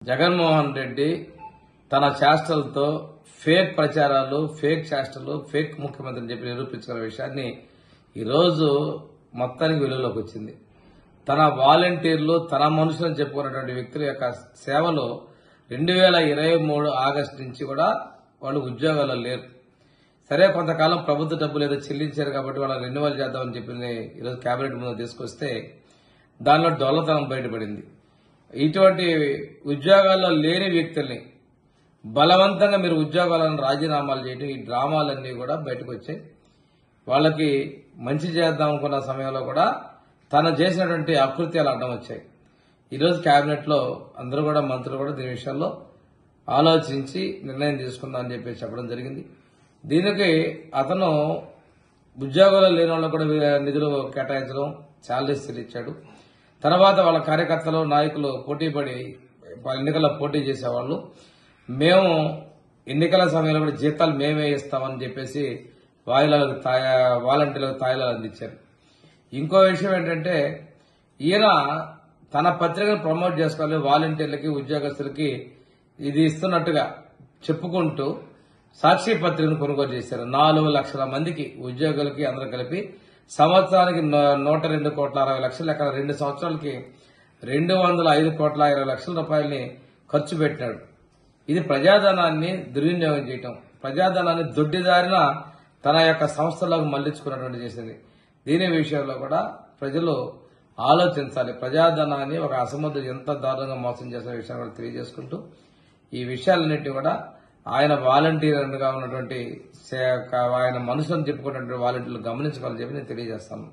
జగన్మోహన్ రెడ్డి తన చేష్టలతో ఫేక్ ప్రచారాలు, ఫేక్ చేష్టలు, ఫేక్ ముఖ్యమంత్రిని చెప్పి నిరూపించుకున్న విషయాన్ని ఈరోజు మొత్తానికి వెలుగులోకి వచ్చింది. తన వాలంటీర్లు, తన మనుషులను చెప్పుకున్నటువంటి వ్యక్తుల యొక్క సేవలు 2023 ఆగస్టు నుంచి కూడా వాళ్ళు ఉద్యోగాల్లో లేరు. సరే, కొంతకాలం ప్రభుత్వ డబ్బులు ఏదో చెల్లించారు కాబట్టి వాళ్ళని రెన్యువల్ చేద్దామని చెప్పింది ఈరోజు కేబినెట్ ముందు తీసుకొస్తే దానిలో డొల్లతనం బయటపడింది. ఇటువంటి ఉద్యోగాల్లో లేని వ్యక్తుల్ని బలవంతంగా మీరు ఉద్యోగాలను రాజీనామాలు చేయడం, ఈ డ్రామాలన్నీ కూడా బయటకు వచ్చాయి. వాళ్ళకి మంచి చేద్దాం అనుకున్న సమయంలో కూడా తను చేసినటువంటి అకృత్యాలు అడ్డం వచ్చాయి. ఈరోజు కేబినెట్ లో అందరూ కూడా మంత్రులు కూడా దీని విషయంలో ఆలోచించి నిర్ణయం తీసుకుందామని చెప్పి చెప్పడం జరిగింది. దీనికి అతను ఉద్యోగాలు లేని వాళ్ళకు కూడా నిధులు కేటాయించడం, శాలరీస్ ఇచ్చాడు. తర్వాత వాళ్ళ కార్యకర్తలు, నాయకులు పోటీపడి ఎన్నికల్లో పోటీ చేసేవాళ్ళు, మేము ఎన్నికల సమయంలో కూడా జీతాలు మేమే ఇస్తామని చెప్పేసి వాలంటీర్లకు తాయిలాలు అందించారు. ఇంకో విషయం ఏంటంటే, ఈయన తన పత్రికను ప్రమోట్ చేసుకోవాలి, వాలంటీర్లకి, ఉద్యోగస్తులకి ఇది ఇస్తున్నట్టుగా చెప్పుకుంటూ సాక్షి పత్రికను కొనుగోలు చేశారు. 4 లక్షల మందికి ఉద్యోగులకి అందరూ కలిపి సంవత్సరానికి 102 కోట్ల 60 లక్షలు, అక్కడ 2 సంవత్సరాలకి 205 కోట్ల 20 లక్షల రూపాయలని ఖర్చు పెట్టినాడు. ఇది ప్రజాధనాన్ని దుర్వినియోగం చేయటం, ప్రజాధనాన్ని దొడ్డిదారిన తన యొక్క సంస్థలకు మళ్లించుకున్నటువంటి చేసింది. దీని విషయంలో కూడా ప్రజలు ఆలోచించాలి. ప్రజాధనాన్ని ఒక అసమర్థుడు ఎంత దారుణంగా మోసం చేసిన విషయాన్ని కూడా తెలియజేసుకుంటూ ఈ విషయాలన్నింటినీ కూడా ఆయన వాలంటీర్గా ఉన్నటువంటి ఆయన మనసులను చెప్పుకున్నటువంటి వాలంటీర్లు గమనించుకోవాలని చెప్పి నేను తెలియజేస్తాను.